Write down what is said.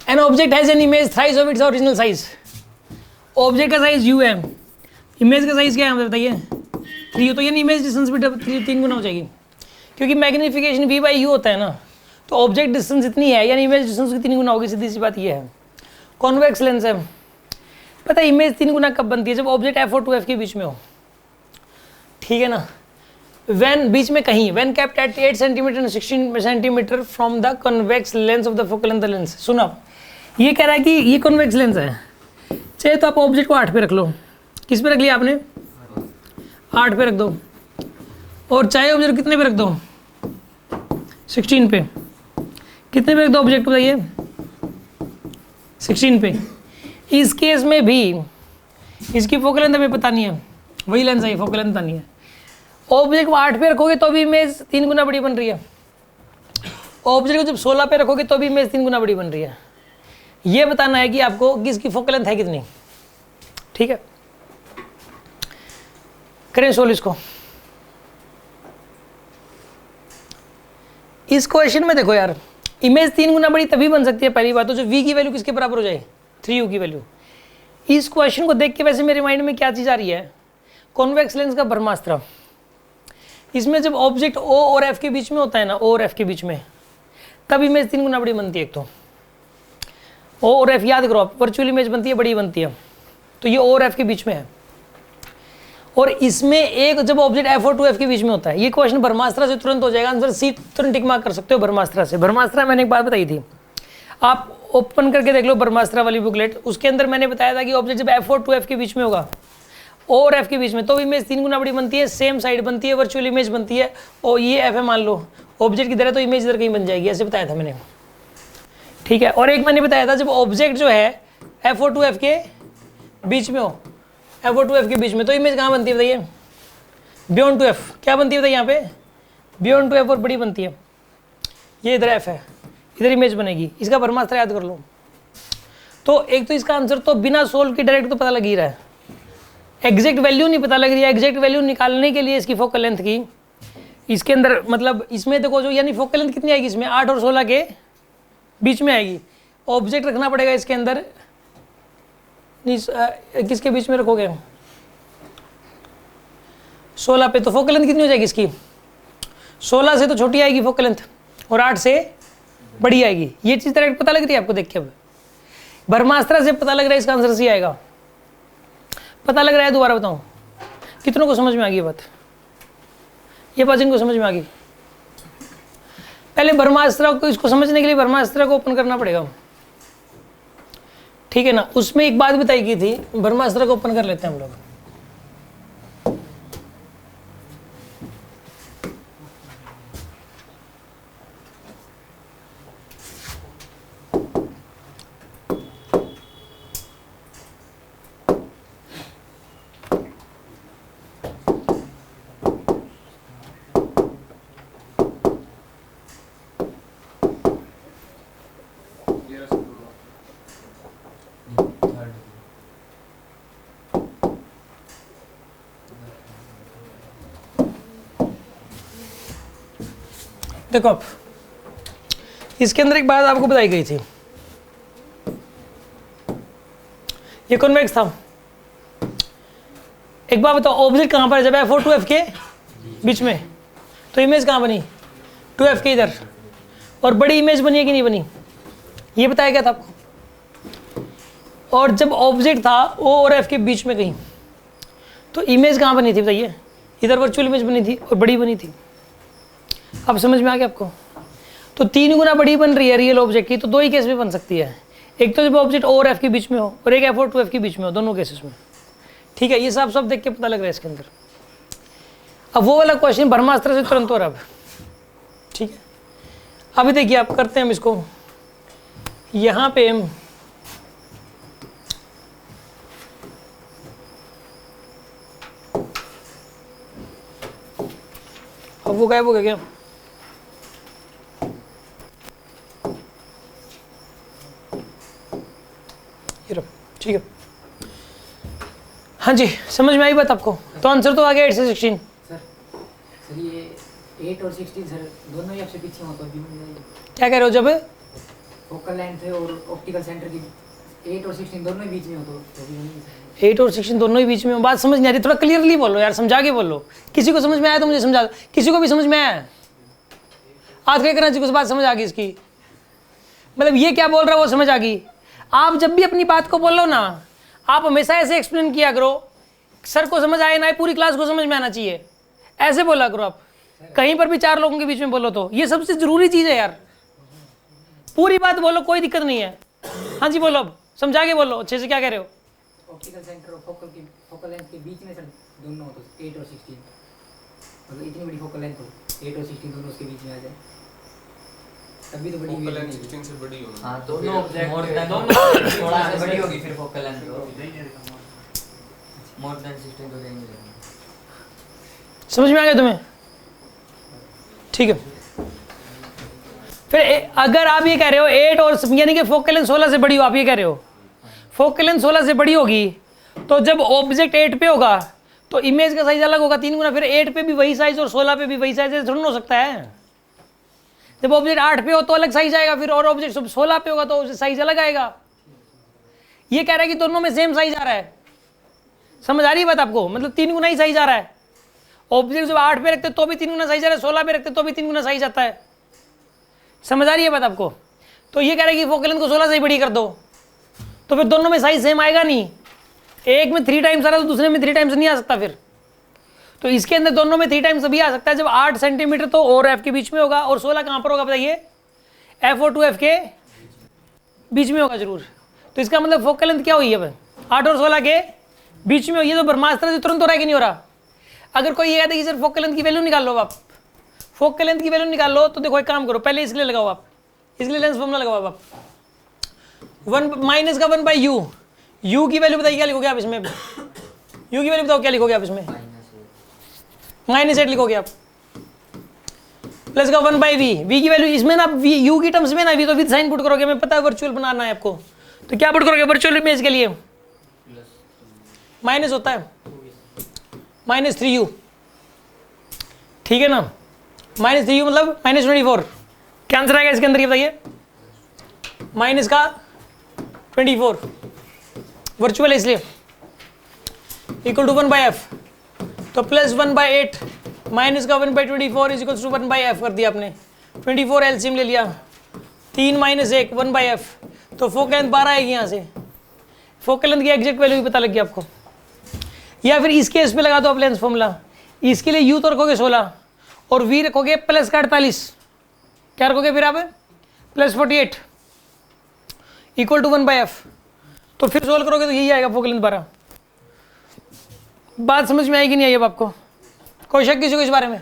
An object has an image thrice of its original size. Object का size u है, image का size क्या है बताइए 3u, तो यानी इमेज डिस्टेंस भी 3 गुना हो जाएगी, क्योंकि मैग्निफिकेशन v बाई u होता है ना, तो ऑब्जेक्ट डिस्टेंस इतनी है यानी इमेज डिस्टेंस की 3 गुना होगी, सीधी सी बात ये है। कॉन्वेक्स लेंस है, पता है इमेज 3 गुना कब बनती है, जब ऑब्जेक्ट f और 2f के बीच में हो, ठीक है ना। When बीच में कहीं when kept at 8 centimetre 16 centimetre from the convex lens of the focal length lens. सुनो ये कह रहा है कि ये कॉन्वेक्स लेंस है, चाहे तो आप ऑब्जेक्ट को 8 पे रख लो, किस पे रख लिया आपने 8 पे रख दो, और चाहे ऑब्जेक्ट कितने पे रख दो 16 पे, कितने पे रख दो ऑब्जेक्ट बताइए 16 पे। इस केस में भी इसकी फोकल लेंथ हमें पता नहीं है, वही लेंस है फोकल लेंथ पता नहीं है। ऑब्जेक्ट को 8 पे रखोगे तो भी इमेज 3 गुना बड़ी बन रही है, ऑब्जेक्ट को जब 16 पे रखोगे तो भी इमेज 3 गुना बड़ी बन रही है। ये बताना है कि आपको कि इसकी फोकल लेंथ है कितनी, ठीक है। करें सोल्व इसको। इस क्वेश्चन में देखो यार, इमेज 3 गुना बड़ी तभी बन सकती है, पहली बात तो जब v की वैल्यू किसके बराबर हो जाए 3u की वैल्यू। इस क्वेश्चन को देख के वैसे मेरे माइंड में क्या चीज आ रही है, कॉन्वेक्स लेंस का ब्रह्मास्त्र। इसमें जब ऑब्जेक्ट O और F के बीच में होता है ना, O और F के बीच में, तब इमेज 3 गुना बड़ी बनती है। एक तो O और F याद करो आप, वर्चुअल इमेज बनती है बड़ी बनती है, तो ये O और F के बीच में है। और इसमें एक जब ऑब्जेक्ट F और 2F के बीच में होता है, ये क्वेश्चन ब्रह्मास्त्र से तुरंत हो जाएगा आंसर, सी तुरंत टिक मार्क कर सकते हो ब्रह्मास्त्र से। ब्रह्मास्त्र मैंने एक बात बताई थी, आप ओपन करके देख लो ब्रह्मास्त्र वाली बुकलेट, उसके अंदर मैंने बताया था कि ऑब्जेक्ट जब F और 2F के बीच में होगा, O और F के बीच में, तो इमेज 3 गुना बड़ी बनती है, सेम साइड बनती है, वर्चुअल इमेज बनती है। और ये F है मान लो, ऑब्जेक्ट किधर है तो इमेज इधर कहीं बन जाएगी, ऐसे बताया था मैंने, ठीक है। और एक मैंने बताया था जब ऑब्जेक्ट जो है F और 2F के बीच में हो, F और 2F के बीच में, तो इमेज कहाँ बनती है बताइए बियॉन्ड 2F, क्या बनती है बताइए यहाँ पे बियॉन्ड 2F और बड़ी बनती है। ये इधर F है, इधर इमेज बनेगी, इसका ब्रह्मास्त्र याद कर लो। तो एक तो इसका आंसर तो बिना सोल्व के डायरेक्ट तो पता लग ही रहा है, एग्जैक्ट वैल्यू नहीं पता लग रही है। एग्जैक्ट वैल्यू निकालने के लिए इसकी फोकल लेंथ की, इसके अंदर मतलब इसमें देखो जो यानी फोकल लेंथ कितनी आएगी इसमें 8 और 16 के बीच में आएगी। ऑब्जेक्ट रखना पड़ेगा इसके अंदर, किसके बीच में रखोगे 16 पे, तो फोकल लेंथ कितनी हो जाएगी इसकी 16 से तो छोटी आएगी फोकल लेंथ और 8 से बड़ी आएगी। ये चीज़ डायरेक्ट पता लग रही है आपको देख के, अब ब्रह्मास्त्र से पता लग रहा है इसका आंसर सी आएगा, पता लग रहा है। दोबारा बताऊं कितनों को समझ में आ गई बात, ये बात इनको समझ में आ गई। पहले ब्रह्मास्त्र को, इसको समझने के लिए ब्रह्मास्त्र को ओपन करना पड़ेगा, ठीक है ना। उसमें एक बात बताई गई थी, ब्रह्मास्त्र को ओपन कर लेते हैं हम लोग। देखो अब इसके अंदर एक बात आपको बताई गई थी, ये कॉन्वेक्स था। एक बात बताओ ऑब्जेक्ट कहां पर है जब F और 2F के बीच में, तो इमेज कहां बनी 2F के इधर, और बड़ी इमेज बनी है कि नहीं बनी, ये बताया गया था आपको। और जब ऑब्जेक्ट था O और F के बीच में कहीं, तो इमेज कहां बनी थी बताइए, इधर वर्चुअल इमेज बनी थी और बड़ी बनी थी। अब समझ में आ गया आपको। तो 3 गुना बड़ी बन रही है रियल ऑब्जेक्ट की, तो 2 ही केस में बन सकती है, एक तो जब ऑब्जेक्ट O और F के बीच में हो, और एक F और 2F के बीच में हो, दोनों केसेस में, ठीक है। ये सब देख के पता लग रहा है इसके अंदर। अब वो वाला क्वेश्चन ब्रह्मास्त्र से तुरंत हो रहा है, ठीक है। अभी देखिए आप करते हैं हम इसको, यहाँ पे अब वो गायब हो गया क्या, ठीक है। हाँ जी समझ में आई बात आपको, तो आंसर तो आ गया 8 से 16। सर ये 8 और 16 सर दोनों ही आपसे पीछे हो तो भी क्या कह रहे हो, जब फोकल फोकल लेंथ है और ऑप्टिकल सेंटर की 8 और 16 दोनों ही बीच में हो तो भी नहीं है। 8 और 16 दोनों ही बीच में हो। बात समझ नहीं आ रही, थोड़ा क्लियरली बोलो यार, समझा के बोलो। किसी को समझ में आया तो मुझे समझा दो, किसी को भी समझ में आया आज क्या करना चाहिए, कुछ बात समझ आ गई इसकी, मतलब ये क्या बोल रहा है वो समझ आ गई। आप जब भी अपनी बात को बोलो ना, आप हमेशा ऐसे एक्सप्लेन किया करो, सर को समझ आए ना, पूरी क्लास को समझ में आना चाहिए, ऐसे बोला करो। आप कहीं पर भी 4 लोगों के बीच में बोलो तो ये सबसे जरूरी चीज़ है यार, पूरी बात बोलो, कोई दिक्कत नहीं है। हाँ जी बोलो, अब समझा के बोलो अच्छे से, क्या कह रहे हो। ऑप्टिकल सेंटर और फोकल लेंथ के बीच में सर दोनों हो तो 8 और 16, मतलब इतनी बड़ी फोकल लेंथ हो 8 और 16 दोनों उसके बीच में आ जाए तभी तो बड़ी फोकल image लेंथ बनेगी। 16 से बड़ी होगी। हाँ दोनों मोर देन थोड़ा सा बड़ी होगी फिर फोकल लेंथ तो मोर देन 16 तो देंगे। समझ में आ गया तुम्हें, ठीक है। फिर अगर आप ये कह रहे हो 8 और यानी कि फोकल लेंथ 16 से बड़ी हो, आप ये कह रहे हो फोकल लेंथ 16 से बड़ी होगी, तो जब ऑब्जेक्ट 8 पे होगा तो इमेज का साइज अलग होगा 3 गुना, फिर 8 पे भी वही साइज और 16 पे भी वही साइज, थोड़ा हो सकता है। जब ऑब्जेक्ट 8 पे हो तो अलग साइज आएगा, फिर और ऑब्जेक्ट 16 पे होगा तो साइज अलग आएगा। ये कह रहा है कि दोनों में सेम साइज आ रहा है, समझ आ रही है बात आपको, मतलब 3 गुना ही साइज आ रहा है। ऑब्जेक्ट जब 8 पे रखते तो भी 3 गुना साइज आ रहा है, 16 पे रखते तो भी 3 गुना साइज आता है, समझ आ रही है बात आपको। तो ये कह रहा है कि फोकल लेंथ को 16 से ही बड़ी कर दो, तो फिर दोनों में साइज सेम आएगा नहीं, एक में 3 टाइम्स आ रहा है तो दूसरे में 3 टाइम्स नहीं आ सकता फिर। तो इसके अंदर दोनों में 3 टाइम्स अभी आ सकता है जब 8 सेंटीमीटर तो और एफ के बीच में होगा, और 16 कहाँ पर होगा बताइए, एफ और 2F के बीच में होगा जरूर। तो इसका मतलब फोकल लेंथ क्या हुई है अब, 8 और 16 के बीच में हुई है। तो ब्रह्मास्त्र से तुरंत हो रहा है कि नहीं हो रहा। अगर कोई ये कहता है कि सर फोकल लेंथ की वैल्यू निकाल लो, आप फोकल लेंथ की वैल्यू निकाल लो, तो देखो एक काम करो, पहले इसके लिए लगाओ आप, इसके लिए लेंस फॉर्मूला लगाओ आप, 1 माइनस का 1/u, u की वैल्यू बताइए क्या लिखोगे आप इसमें, u की वैल्यू बताओ क्या लिखोगे आप इसमें, -8 लिखोगे आप, प्लस का 1/v, v की वैल्यू इसमें ना u की टर्म्स में ना v तो विद साइन पुट करोगे, हमें पता है वर्चुअल बनाना है आपको, तो क्या पुट करोगे वर्चुअल इमेज के लिए, माइनस होता है -3u, ठीक है ना, -3u मतलब -24, क्या आंसर आएगा इसके अंदर ये बताइए, माइनस का 24 वर्चुअल है इसलिए, इक्वल टू 1/f, तो प्लस 1/8 माइनस का 1/24 इज इक्वल टू 1/f कर दिया आपने, 24 एलसीएम ले लिया, 3 - 1 1/f, तो फोकल लेंथ 12 आएगी यहाँ से, फोकल लेंथ की एग्जैक्ट वैल्यू भी पता लग गई आपको। या फिर इस केस पे लगा दो आप लेंस फॉर्मूला, इसके लिए u तो रखोगे 16 और v रखोगे प्लस का 48, क्या रखोगे फिर आप प्लस 48 इक्वल टू 1/f, तो फिर सोल्व करोगे तो यही आएगा फोकल लेंथ 12। बात समझ में आएगी नहीं आई अब आपको, कोई शक किसी को इस बारे में।